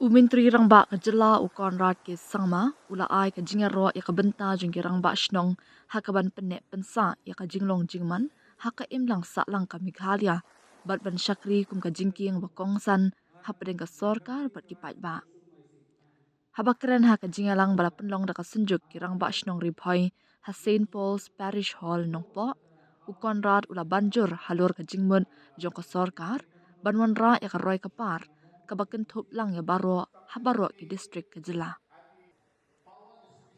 Umintri Rangbah kajela ukonrat ke sangma ula ai ka jingaro ya ka benta jingki Rangbah Shnong hakaban penek pensa ya ka jinglong jingman haka imlang sa lang ka Meghalaya bat ban syakri kum ka jingkieng ba kongsan hapdeng ka Sorkar bat ki paidbah. Habakren haka jingalang bala penlong da ka sunjuk ki Rangbah Shnong ribhoi ha St. Paul's Parish Hall nongpo ukonrat ula banjur halur ka jingmut jong ka Sorkar banwan ra ya ka roy ka par kabakan thup lang ya baro habaro ki district ka jila.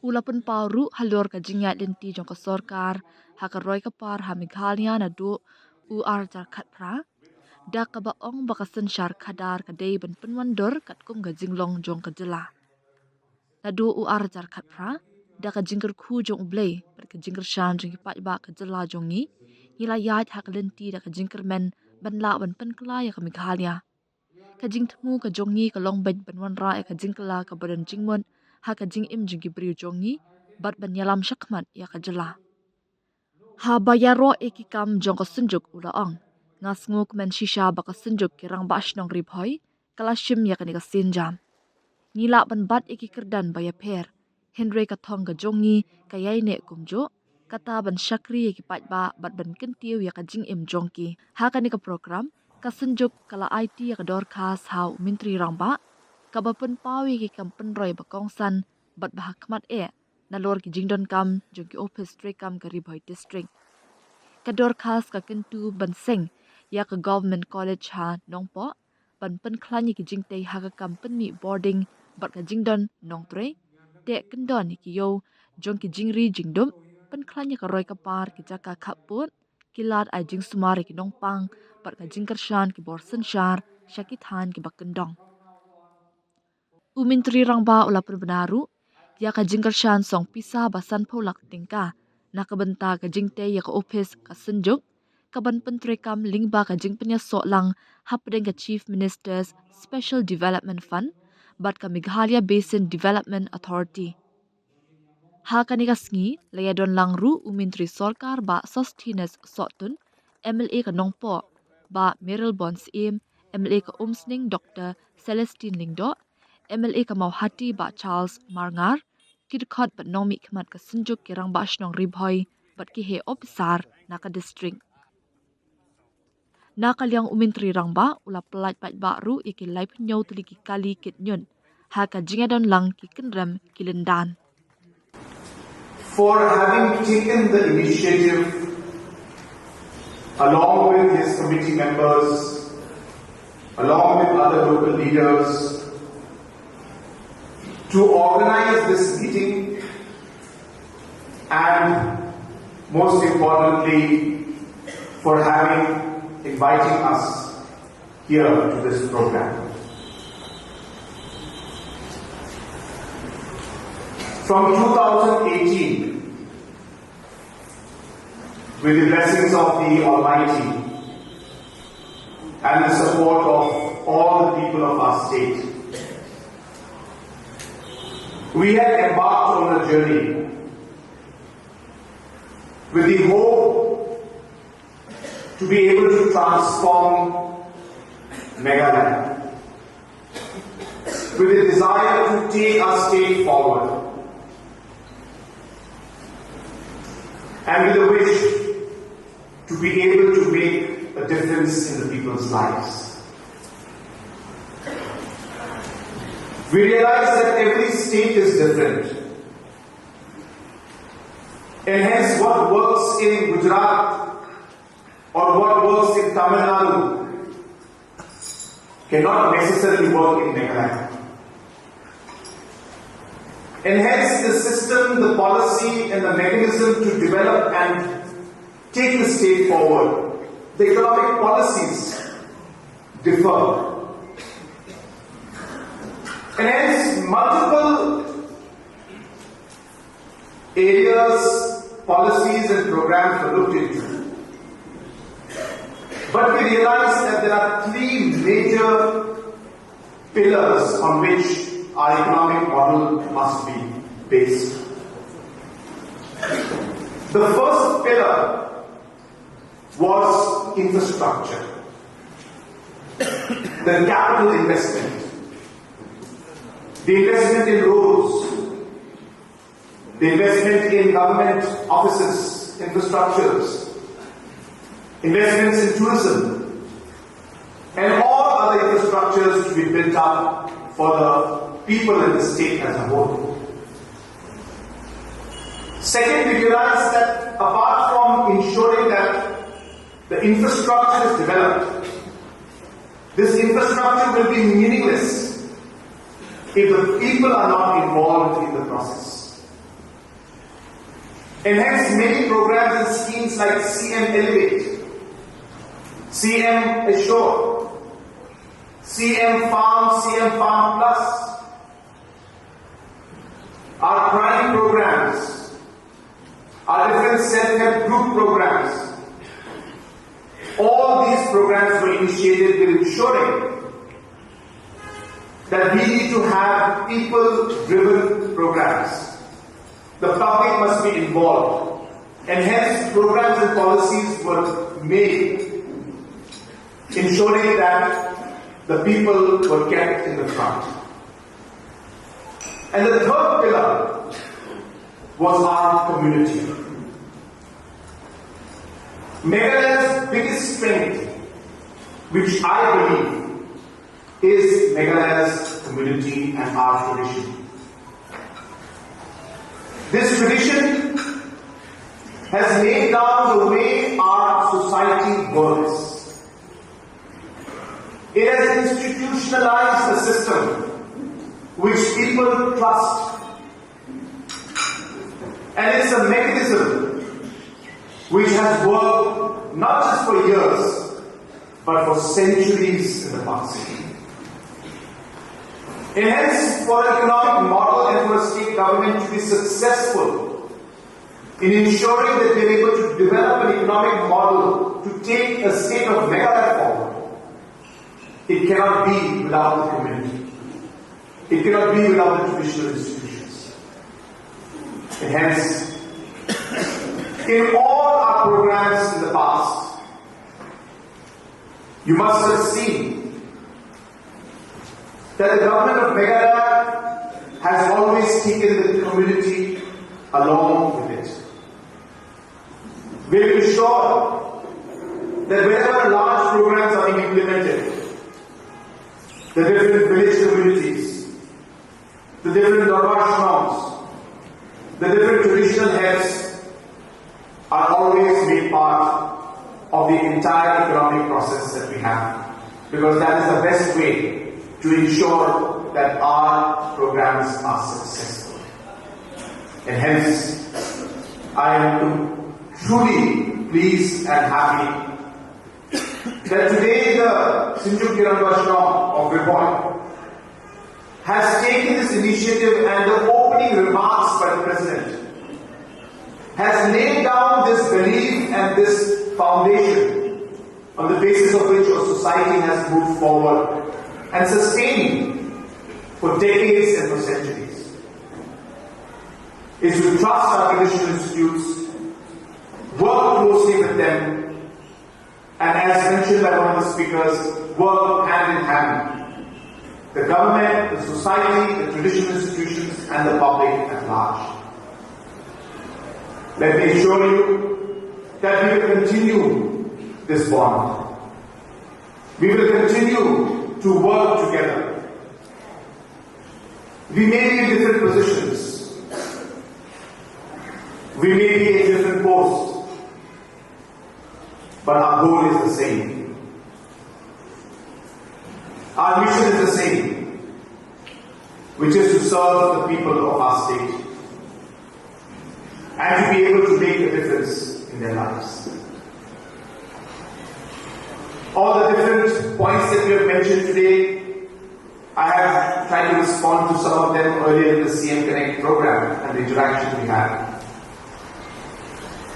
Ulapan pauru halur ka jingat linti jong ka Sorkar haka roy ka par ha Meghalaya na du UR jar khat pra da ka ba ong bakasan syar khadar ka day ban penwandor kat kum ka jinglong jong ka jila. Na du UR jar khat pra da ka jingker khu jong ublay bat ka jingker shan jong ki paidbah ka jila jong ni nila yat haka linti da ka jingker men ban la ban penkla ya ka Meghalaya. Ka jing thmu ka jongi ka longbet banwan ra ka jingkala ka badan jingmon ha ka jing im jing ki briu jongi bat ban yalam shakmat ya ka jala ha ba Iaroh eki kam jong ka sunjuk ula ong ngas nguk men shisha ba ka sunjuk ki Rangbah Shnong ribhoi kala shim ya ka ni ka sinjam nila ban bat eki kerdan ba ya pher Henry ka thong ka jongi ka yai ne kumjo kata ban syakri eki paidbah bat ban kentiu ya ka jing im jongki ha ka ni ka program kasunjuk kala IT ya kador khas hau Mintri Rangbah kabapen pawi ki kampen roy ba kongsan bat bahakmat nalor ki jingdon kam jong ki office street kam ka ribhoi district kador khas ka kentu ban seng ya ka government college ha nongpo ban pen khlani ki jingtei ha ka kampen mi boarding bat ka jingdon nongtre te kendon ki yo jong ki jingri jingdum pen khlani ka roy ka par ki jaka khaput kilat ai jing sumari ki nongpang pat ka jingkar shan ki borsan shar syakithan ki bakendong Umintri Rangbah ula perbenaru ya ka jingkar shan song pisa basan pholak tingka nak benta ka jingte ya ka office ka senjuk kaban pentre kam lingba ka jingpenya solang hapdeng ka chief minister's special development fund bat ka Meghalaya Basin Development Authority ha kanika sngi layadon langru umintri Sorkar ba Sostinus Sotun MLA ka nongpo ba Meryl Bons im MLA ka Umsning Dr. Celestine Lingdo MLA ka Mauhati ba Charles Marngar kidkhot bat nomi khmat ka sunjuk ki Rangbah Shnong ribhoi bat ki he officer na ka district na kalyang umintri Rangbah ula pelat pat baru iki lai pnyau tuli ki kali kit nyun ha ka jingadon lang ki kenram kilendan for having taken the initiative along with his committee members, along with other local leaders, to organize this meeting and most importantly for inviting us here to this program. From 2018, with the blessings of the Almighty and the support of all the people of our state, we had embarked on a journey with the hope to be able to transform Meghalaya, with a desire to take our state forward, and with a wish to be able to make a difference in the people's lives. We realize that every state is different, and hence what works in Gujarat or what works in Tamil Nadu cannot necessarily work in Meghalaya. And hence the system, the policy and the mechanism to develop and take the state forward, the economic policies differ. And hence multiple areas, policies and programs were looked into. But we realized that there are three major pillars on which our economic model must be based. The first pillar was infrastructure, the capital investment. the investment in roads, the investment in government offices, infrastructures, investments in tourism, and all other infrastructures to be built up for the people in the state as a whole. Second, we realize that apart from ensuring that the infrastructure is developed, this infrastructure will be meaningless if the people are not involved in the process. And hence many programs and schemes like CM Elevate, CM Assure, CM Farm Plus are prime programs, are different self-help group programs. All these programs were initiated with ensuring that we need to have people-driven programs. The public must be involved, and hence programs and policies were made ensuring that the people were kept in the front. And the third pillar was our community. Meghalaya's biggest strength, which I believe, is Meghalaya's community and our tradition. This tradition has laid down the way our society works. It has institutionalized a system which people trust. And it's a mechanism which has worked not just for years, but for centuries in the past. And hence, for an economic model and for a state government to be successful in ensuring that they're able to develop an economic model to take a state of Meghalaya forward, it cannot be without the community. It cannot be without the traditional institutions. And hence, in all our programs in the past, you must have seen that the government of Meghalaya has always taken the community along with it. We've ensured that wherever large programs are being implemented, the different village communities, the different Rangbah Shnongs, the different traditional heads are always made part of the entire economic process that we have, because that is the best way to ensure that our programs are successful. And hence, I am truly pleased and happy that today the Rangbah Shnong of Rangbah has taken this initiative, and the opening remarks by the President has laid down this belief and this foundation on the basis of which our society has moved forward and sustained for decades and for centuries. Is to trust our traditional institutes, work closely with them, and as mentioned by one of the speakers, work hand in hand. The government, the society, the traditional institutions, and the public at large. Let me assure you that we will continue this bond. We will continue to work together. We may be in different positions. We may be in different posts. But our goal is the same. Our mission is the same, which is to serve the people of our state and to be able to make a difference in their lives. All the different points that we have mentioned today, I have tried to respond to some of them earlier in the CM Connect program and the interaction we had.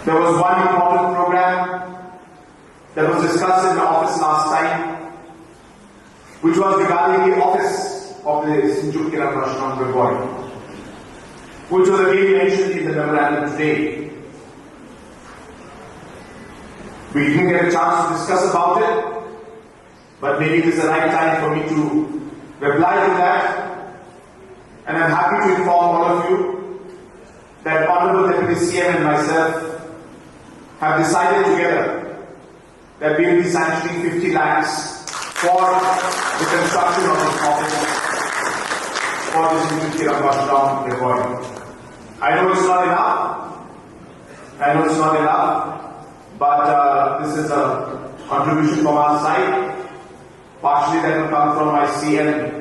There was one important program that was discussed in the office last time, which was regarding the office of the Rangbah Shnong, which was again mentioned in the memorandum today. We didn't get a chance to discuss about it, but maybe this is the right time for me to reply to that and I'm happy to inform all of you that Honorable Deputy CM and myself have decided together that we will be sanctioning 50 lakhs for the construction of this office for this new Rangbah Shnong deployment. I know it's not enough, but this is a contribution from our side. Partially that will come from my CM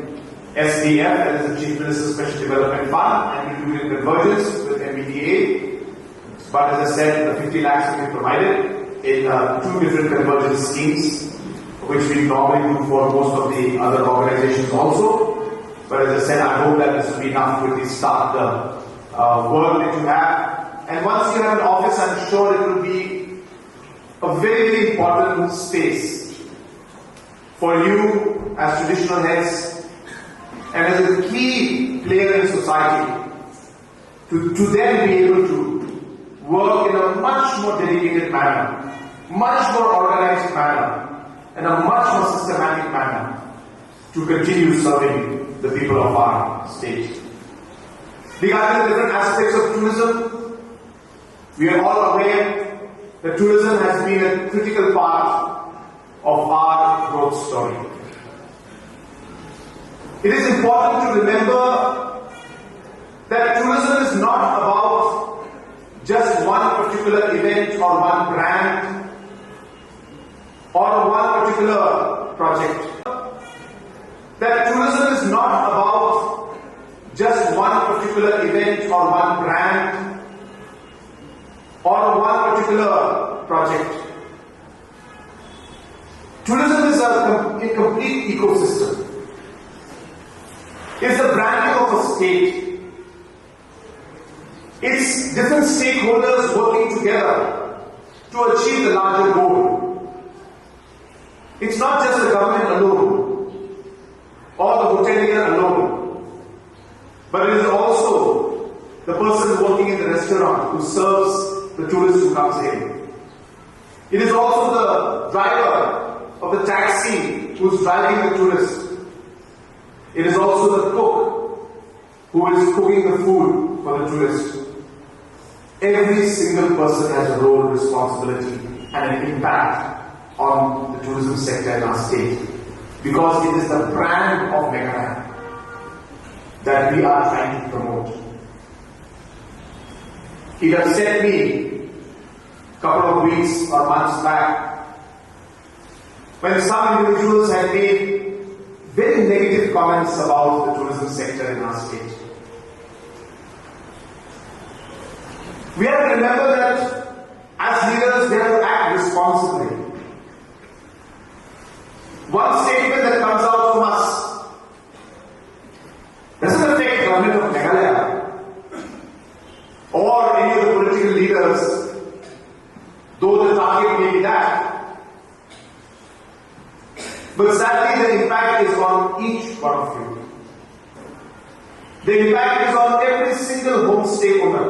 SDF, that is the Chief Minister's Special Development Fund, and we do it in convergence with MBDA. But as I said, the 50 lakhs will be provided in 2 different convergence schemes, which we normally do for most of the other organizations also. But as I said, I hope that this will be enough to really start the work that you have. And once you have an office, I'm sure it will be a very, very important space for you as traditional heads and as a key player in society to then be able to work in a much more dedicated manner, much more organized manner, and a much more systematic manner to continue serving the people of our state. Regarding the different aspects of tourism, we are all aware that tourism has been a critical part of our growth story. It is important to remember that tourism is not about just one particular event or one brand or one particular project. That tourism is not about just one particular event or one brand or one particular project. Tourism is a complete ecosystem. It's the branding of a state. It's different stakeholders working together to achieve the larger goal. It's not just the government alone or the hotelier alone, but it is also the person working in the restaurant who serves the tourist who comes in. It is also the driver of the taxi who is driving the tourist. It is also the cook who is cooking the food for the tourist. Every single person has a role, responsibility, and an impact on the tourism sector in our state, because it is the brand of Meghalaya that we are trying to promote. It upset me a couple of weeks or months back when some individuals had made very negative comments about the tourism sector in our state. We have to remember that as leaders we have to act responsibly. One statement that comes out from us doesn't affect the government of Meghalaya or any of the political leaders, though the target may be that. But sadly, the impact is on each one of you. The impact is on every single homestay owner.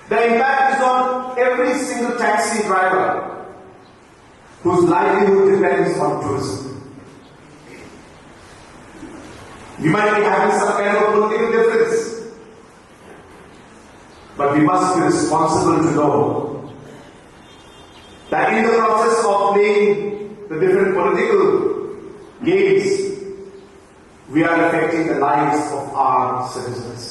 The impact is on every single taxi driver whose livelihood depends on tourism. We might be having some kind of a political difference, but we must be responsible to know that in the process of playing the different political games, we are affecting the lives of our citizens.